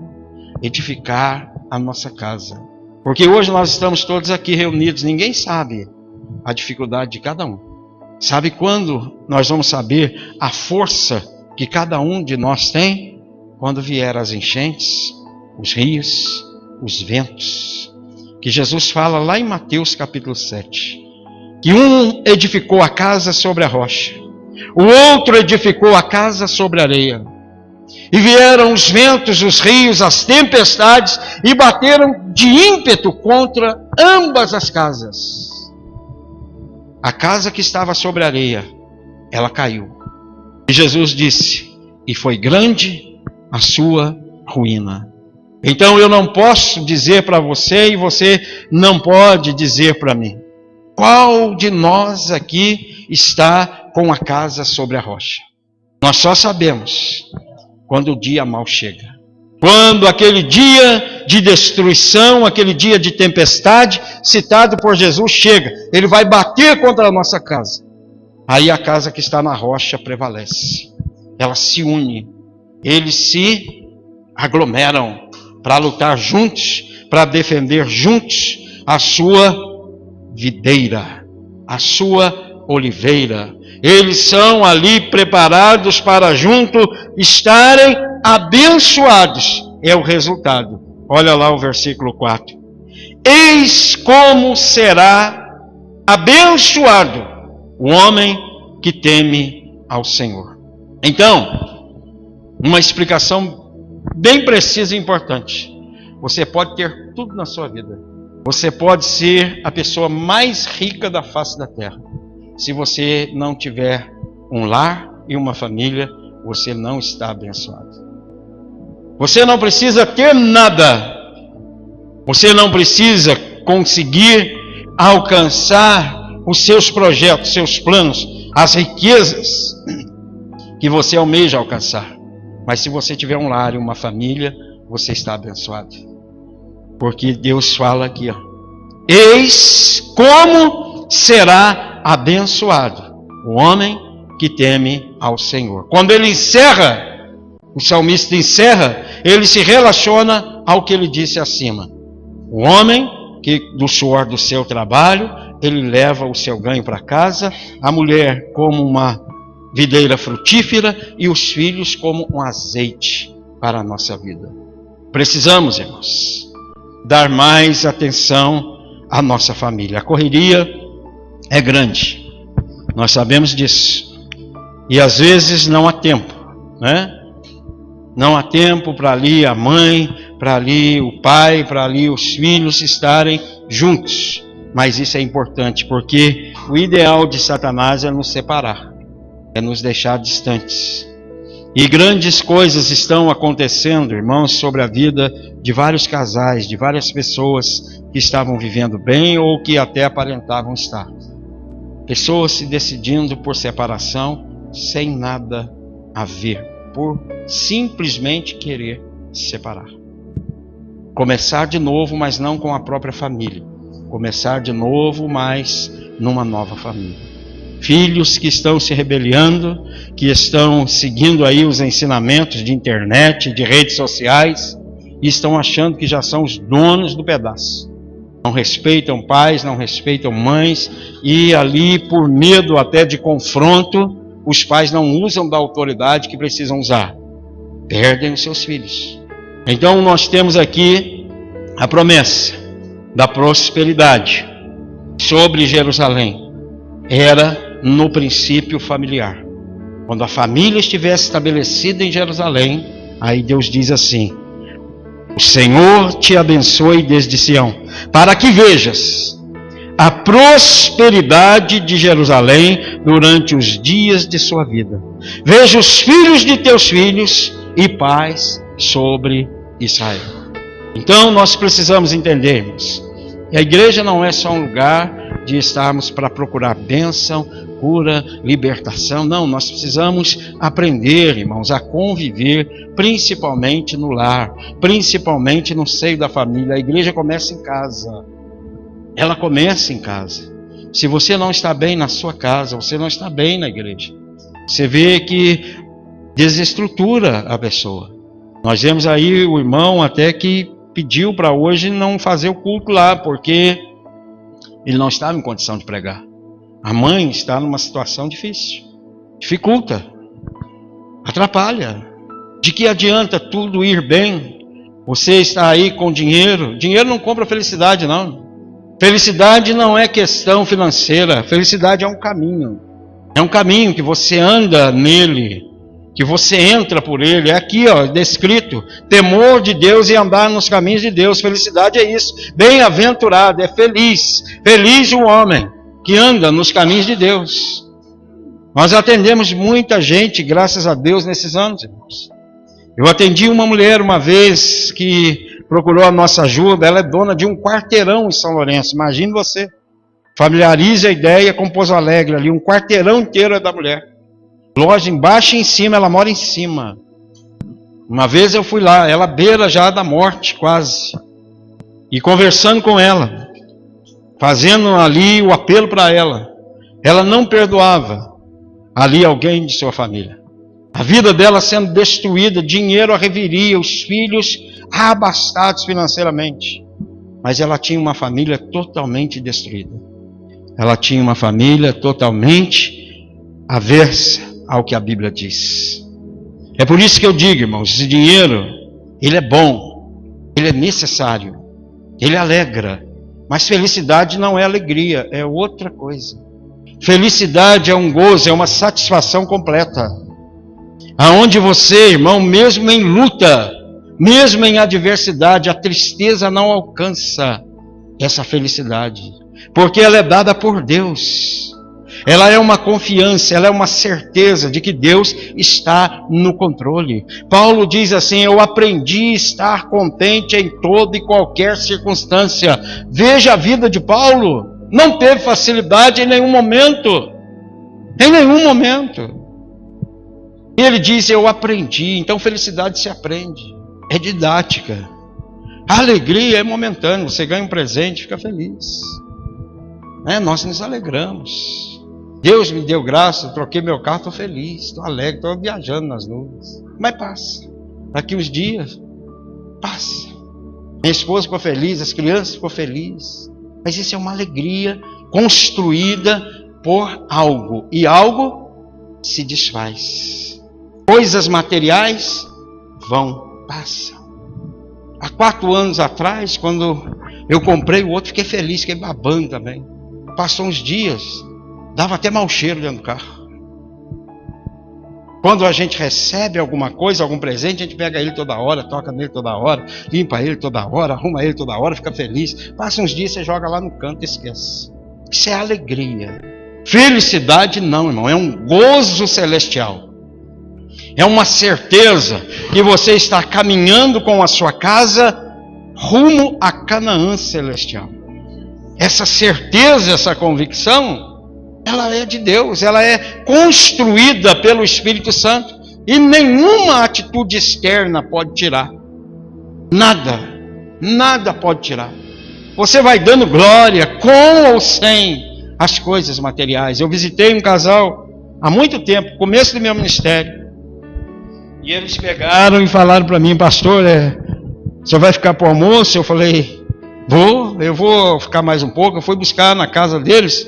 edificar a nossa casa. Porque hoje nós estamos todos aqui reunidos, ninguém sabe a dificuldade de cada um. Sabe quando nós vamos saber a força que cada um de nós tem? Quando vier as enchentes, os rios, os ventos, que Jesus fala lá em Mateus capítulo 7, que um edificou a casa sobre a rocha, o outro edificou a casa sobre a areia, e vieram os ventos, os rios, as tempestades, e bateram de ímpeto contra ambas as casas. A casa que estava sobre a areia, ela caiu, e Jesus disse, e foi grande a sua ruína. Então eu não posso dizer para você, e você não pode dizer para mim, qual de nós aqui está com a casa sobre a rocha? Nós só sabemos quando o dia mau chega. Quando aquele dia de destruição, aquele dia de tempestade, citado por Jesus, chega. Ele vai bater contra a nossa casa. Aí a casa que está na rocha prevalece. Ela se une. Eles se aglomeram para lutar juntos, para defender juntos a sua videira, a sua oliveira. Eles são ali preparados para junto estarem abençoados. É o resultado. Olha lá o versículo 4. Eis como será abençoado o homem que teme ao Senhor. Então, uma explicação bem precisa e importante. Você pode ter tudo na sua vida. Você pode ser a pessoa mais rica da face da terra. se você não tiver um lar e uma família, você não está abençoado. Você não precisa ter nada. Você não precisa conseguir alcançar os seus projetos, seus planos, as riquezas que você almeja alcançar. Mas se você tiver um lar e uma família, você está abençoado. Porque Deus fala aqui, ó, eis como será abençoado o homem que teme ao Senhor. Quando ele encerra, o salmista encerra, ele se relaciona ao que ele disse acima. O homem que do suor do seu trabalho, ele leva o seu ganho para casa, a mulher como uma videira frutífera e os filhos como um azeite para a nossa vida. Precisamos, irmãos, dar mais atenção à nossa família. A correria é grande, nós sabemos disso. E às vezes não há tempo, né? Não há tempo para ali a mãe, para ali o pai, para ali os filhos estarem juntos. Mas isso é importante, porque o ideal de Satanás é nos separar, é nos deixar distantes. E grandes coisas estão acontecendo, irmãos, sobre a vida de vários casais, de várias pessoas que estavam vivendo bem ou que até aparentavam estar. Pessoas se decidindo por separação sem nada a ver, por simplesmente querer se separar. Começar de novo, mas não com a própria família. Começar de novo, mas numa nova família. Filhos que estão se rebelando, que estão seguindo aí os ensinamentos de internet, de redes sociais, e estão achando que já são os donos do pedaço. Não respeitam pais, não respeitam mães, e ali, por medo até de confronto, os pais não usam da autoridade que precisam usar. Perdem os seus filhos. Então nós temos aqui a promessa da prosperidade sobre Jerusalém. Era no princípio familiar. Quando a família estivesse estabelecida em Jerusalém, aí Deus diz assim: o Senhor te abençoe desde Sião, para que vejas a prosperidade de Jerusalém durante os dias de sua vida. Veja os filhos de teus filhos e paz sobre Israel. Então nós precisamos entendermos que a igreja não é só um lugar de estarmos para procurar bênção, cura, libertação. Não, nós precisamos aprender, irmãos, a conviver, principalmente no lar, principalmente no seio da família. A igreja começa em casa. Ela começa em casa. Se você não está bem na sua casa, você não está bem na igreja. Você vê que desestrutura a pessoa. Nós vemos aí o irmão até que pediu para hoje não fazer o culto lá, porque ele não estava em condição de pregar. A mãe está numa situação difícil. Dificulta. Atrapalha. De que adianta tudo ir bem? Você está aí com dinheiro. Dinheiro não compra felicidade, não. Felicidade não é questão financeira. Felicidade é um caminho. É um caminho que você anda nele, que você entra por ele. É aqui, ó, descrito: temor de Deus e andar nos caminhos de Deus. Felicidade é isso. Bem-aventurado, é feliz. Feliz o homem que anda nos caminhos de Deus. Nós atendemos muita gente, graças a Deus, nesses anos, irmãos. Eu atendi uma mulher uma vez que procurou a nossa ajuda. Ela é dona de um quarteirão em São Lourenço. Imagine você. Familiarize a ideia com Pouso Alegre ali. Um quarteirão inteiro é da mulher. Loja embaixo e em cima, ela mora em cima. Uma vez eu fui lá, ela beira já da morte, quase. E conversando com ela, fazendo ali o apelo para ela. Ela não perdoava ali alguém de sua família. A vida dela sendo destruída, dinheiro a reviria, os filhos abastados financeiramente. Mas ela tinha uma família totalmente destruída. Ela tinha uma família totalmente aversa ao que a Bíblia diz. É por isso que eu digo, irmãos, esse dinheiro, ele é bom, ele é necessário, ele alegra. Mas felicidade não é alegria, é outra coisa. Felicidade é um gozo, é uma satisfação completa. Aonde você, irmão, mesmo em luta, mesmo em adversidade, a tristeza não alcança essa felicidade, porque ela é dada por Deus. ela é uma confiança, ela é uma certeza de que Deus está no controle. Paulo diz assim: eu aprendi a estar contente em toda e qualquer circunstância. Veja a vida de Paulo, não teve facilidade em nenhum momento. Em nenhum momento. E ele diz: eu aprendi. Então felicidade se aprende, é didática. A alegria é momentânea, você ganha um presente, fica feliz. Nós nos alegramos. Deus me deu graça, eu troquei meu carro, estou feliz, estou alegre, estou viajando nas nuvens. Mas passa. Daqui uns dias, passa. Minha esposa ficou feliz, as crianças ficou felizes. Mas isso é uma alegria construída por algo. E algo se desfaz. Coisas materiais vão, passam. Há 4 anos atrás, quando eu comprei o outro, fiquei feliz, fiquei babando também. Passou uns dias, dava até mau cheiro dentro do carro. Quando a gente recebe alguma coisa, algum presente, a gente pega ele toda hora, toca nele toda hora, limpa ele toda hora, arruma ele toda hora, fica feliz. Passa uns dias, você joga lá no canto e esquece. Isso é alegria. Felicidade não, irmão, é um gozo celestial. É uma certeza que você está caminhando com a sua casa rumo a Canaã celestial. Essa certeza, essa convicção, ela é de Deus, ela é construída pelo Espírito Santo e nenhuma atitude externa pode tirar. Nada pode tirar. Você vai dando glória com ou sem as coisas materiais. Eu visitei um casal há muito tempo, começo do meu ministério, e eles pegaram e falaram para mim: pastor, o senhor vai ficar para o almoço? Eu falei: eu vou ficar mais um pouco. Eu fui buscar na casa deles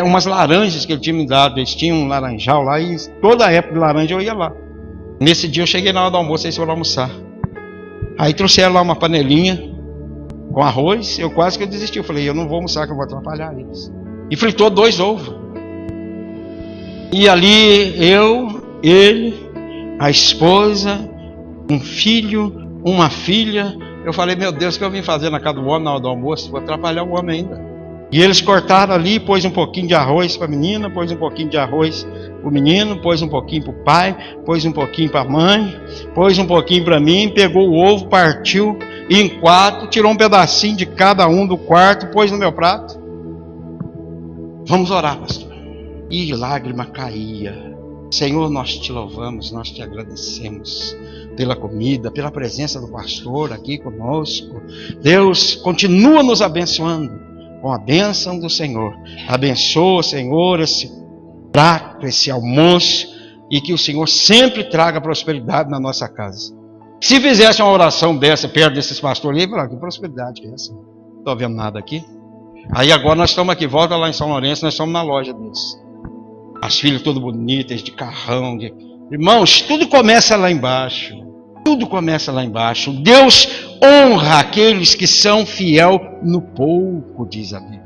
umas laranjas que ele tinha me dado. Eles tinham um laranjal lá e toda a época de laranja eu ia lá. Nesse dia eu cheguei na hora do almoço, eles foram almoçar. Aí trouxeram lá uma panelinha com arroz. Eu quase que desisti. Eu falei: eu não vou almoçar, que eu vou atrapalhar eles. E fritou 2 ovos. E ali ele, a esposa, um filho, uma filha. Eu falei: meu Deus, o que eu vim fazer na casa do homem na hora do almoço? Vou atrapalhar o homem ainda. E eles cortaram ali, pôs um pouquinho de arroz para a menina, pôs um pouquinho de arroz para o menino, pôs um pouquinho para o pai, pôs um pouquinho para a mãe, pôs um pouquinho para mim, pegou o ovo, partiu em 4, tirou um pedacinho de cada um do quarto, pôs no meu prato. Vamos orar, pastor. E lágrima caía. Senhor, nós te louvamos, nós te agradecemos pela comida, pela presença do pastor aqui conosco. Deus, continua nos abençoando com a bênção do Senhor. Abençoa, Senhor, esse prato, esse almoço, e que o Senhor sempre traga prosperidade na nossa casa. Se fizesse uma oração dessa perto desses pastores, ele ia falar: que prosperidade é essa? Não estou vendo nada aqui. Aí agora nós estamos aqui, volta lá em São Lourenço, nós estamos na loja deles. As filhas todas bonitas, de carrão. Irmãos, tudo começa lá embaixo. Tudo começa lá embaixo. Deus honra aqueles que são fiel no pouco, diz a Bíblia.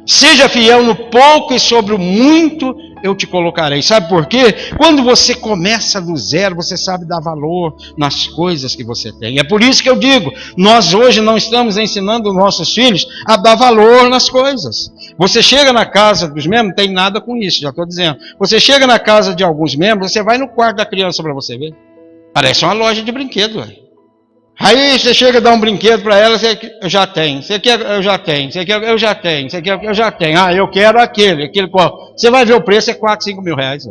Seja fiel no pouco e sobre o muito eu te colocarei. Sabe por quê? Quando você começa do zero, você sabe dar valor nas coisas que você tem. É por isso que eu digo, nós hoje não estamos ensinando nossos filhos a dar valor nas coisas. Você chega na casa dos membros, não tem nada com isso, já estou dizendo. Você chega na casa de alguns membros, você vai no quarto da criança para você ver. Parece uma loja de brinquedo. Aí você chega a dar um brinquedo para ela, você quer, eu já tenho. Você quer, eu já tenho. Você quer, eu já tenho. Você quer, eu já tenho. Ah, eu quero aquele qual. Você vai ver o preço, é 4, 5 mil reais.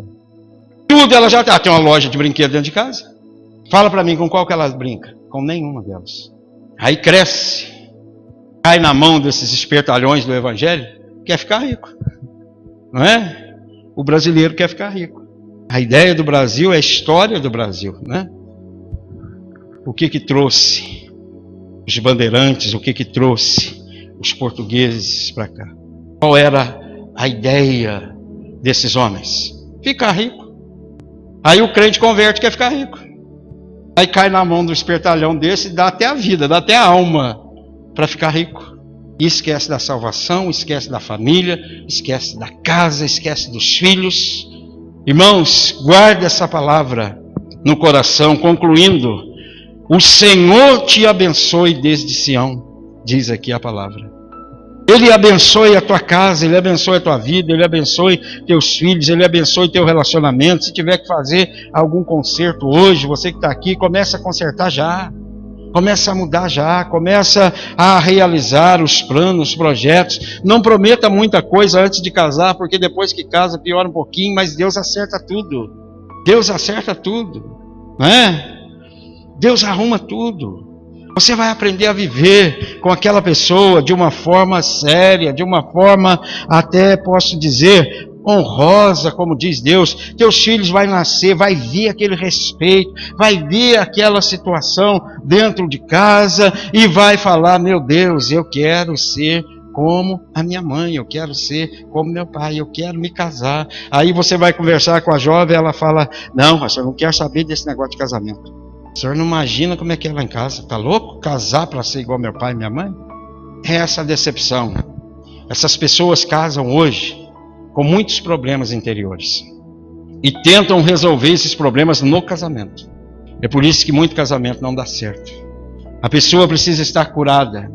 Tudo ela já tem. Tem uma loja de brinquedo dentro de casa. Fala para mim com qual que ela brinca. Com nenhuma delas. Aí cresce. Cai na mão desses espertalhões do evangelho. Quer ficar rico. Não é? O brasileiro quer ficar rico. A ideia do Brasil é a história do Brasil, né? O que trouxe os bandeirantes, o que trouxe os portugueses para cá? Qual era a ideia desses homens? Ficar rico. Aí o crente converte, quer ficar rico. Aí cai na mão do espertalhão desse, dá até a vida, dá até a alma para ficar rico. E esquece da salvação, esquece da família, esquece da casa, esquece dos filhos. Irmãos, guarde essa palavra no coração, concluindo: o Senhor te abençoe desde Sião, diz aqui a palavra. Ele abençoe a tua casa, Ele abençoe a tua vida, Ele abençoe teus filhos, Ele abençoe teu relacionamento. Se tiver que fazer algum conserto hoje, você que está aqui, começa a consertar já. Começa a mudar já, começa a realizar os planos, os projetos. Não prometa muita coisa antes de casar, porque depois que casa piora um pouquinho, mas Deus acerta tudo. Deus acerta tudo, não é? Deus arruma tudo. Você vai aprender a viver com aquela pessoa de uma forma séria, de uma forma até, posso dizer, honrosa, como diz Deus. Teus filhos vão nascer, vai ver aquele respeito, vai ver aquela situação dentro de casa e vai falar: meu Deus, eu quero ser como a minha mãe, eu quero ser como meu pai, eu quero me casar. Aí você vai conversar com a jovem, ela fala: não, pastor, eu não quero saber desse negócio de casamento. O senhor não imagina como é que é lá em casa? Tá louco? Casar para ser igual meu pai e minha mãe? É essa decepção. Essas pessoas casam hoje com muitos problemas interiores e tentam resolver esses problemas no casamento. É por isso que muito casamento não dá certo. A pessoa precisa estar curada,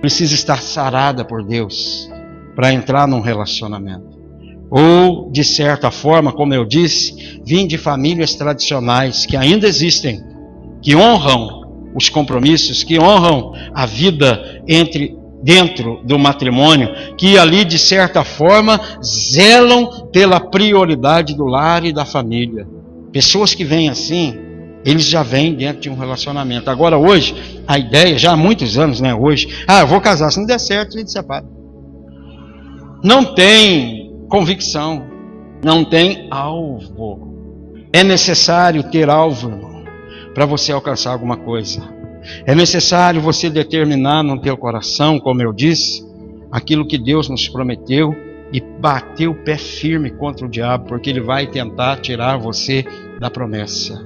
precisa estar sarada por Deus para entrar num relacionamento. Ou, de certa forma, como eu disse, vim de famílias tradicionais que ainda existem, que honram os compromissos, que honram a vida dentro do matrimônio, que ali, de certa forma, zelam pela prioridade do lar e da família. Pessoas que vêm assim, eles já vêm dentro de um relacionamento. Agora, hoje, a ideia, já há muitos anos, né, hoje, eu vou casar, se não der certo, a gente separa. Não tem convicção, não tem alvo. É necessário ter alvo, irmão, para você alcançar alguma coisa. É necessário você determinar no teu coração, como eu disse, aquilo que Deus nos prometeu e bater o pé firme contra o diabo, porque ele vai tentar tirar você da promessa.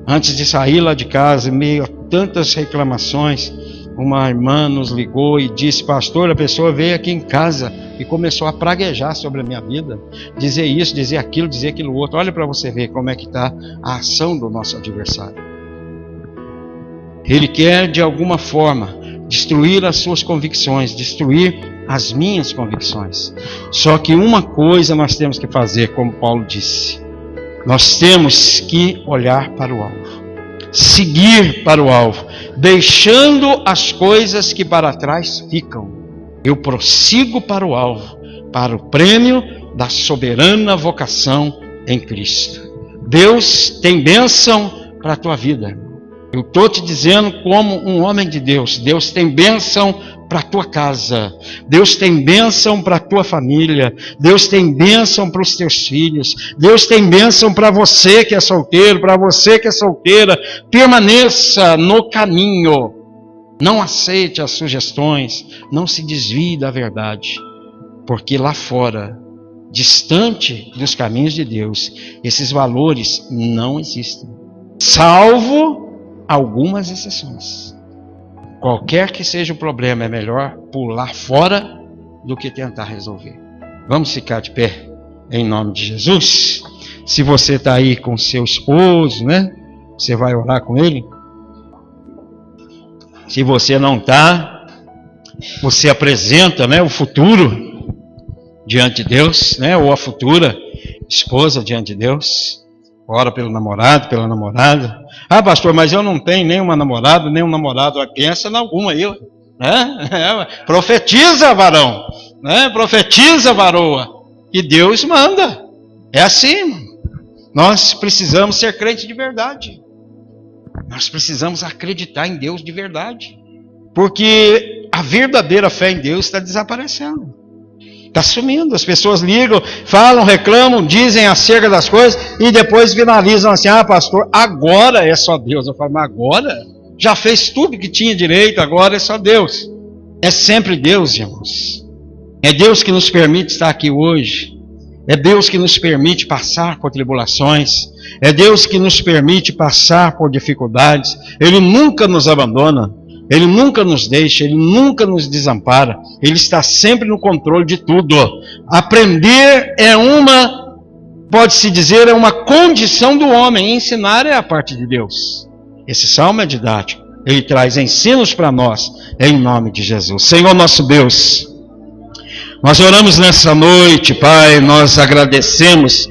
Antes de sair lá de casa, em meio a tantas reclamações, uma irmã nos ligou e disse: pastor, a pessoa veio aqui em casa e começou a praguejar sobre a minha vida, dizer isso, dizer aquilo outro. Olha para você ver como é que está a ação do nosso adversário. Ele quer, de alguma forma, destruir as suas convicções, destruir as minhas convicções. Só que uma coisa nós temos que fazer, como Paulo disse: nós temos que olhar para o alvo, seguir para o alvo, deixando as coisas que para trás ficam. Eu prossigo para o alvo, para o prêmio da soberana vocação em Cristo. Deus tem bênção para a tua vida. Eu estou te dizendo como um homem de Deus. Deus tem bênção para a tua casa. Deus tem bênção para a tua família. Deus tem bênção para os teus filhos. Deus tem bênção para você que é solteiro, para você que é solteira. Permaneça no caminho. Não aceite as sugestões. Não se desvie da verdade. Porque lá fora, distante dos caminhos de Deus, esses valores não existem. Salvo algumas exceções. Qualquer que seja o problema, é melhor pular fora do que tentar resolver. Vamos ficar de pé em nome de Jesus. Se você está aí com seu esposo, né? Você vai orar com ele. Se você não está, você apresenta, né, o futuro diante de Deus, né? Ou a futura esposa diante de Deus. Ora pelo namorado, pela namorada. Pastor, mas eu não tenho nenhuma namorada, nenhum namorado. Pensa em alguma aí, né? Profetiza, varão, né? Profetiza, varoa, que Deus manda. É assim. Nós precisamos ser crentes de verdade. Nós precisamos acreditar em Deus de verdade. Porque a verdadeira fé em Deus está desaparecendo. Está sumindo. As pessoas ligam, falam, reclamam, dizem acerca das coisas e depois finalizam assim: pastor, agora é só Deus. Eu falo: mas agora? Já fez tudo que tinha direito, agora é só Deus. É sempre Deus, irmãos. É Deus que nos permite estar aqui hoje. É Deus que nos permite passar por tribulações. É Deus que nos permite passar por dificuldades. Ele nunca nos abandona. Ele nunca nos deixa, Ele nunca nos desampara. Ele está sempre no controle de tudo. Aprender pode-se dizer, é uma condição do homem. Ensinar é a parte de Deus. Esse salmo é didático. Ele traz ensinos para nós, em nome de Jesus. Senhor nosso Deus, Nós oramos nessa noite, Pai, nós agradecemos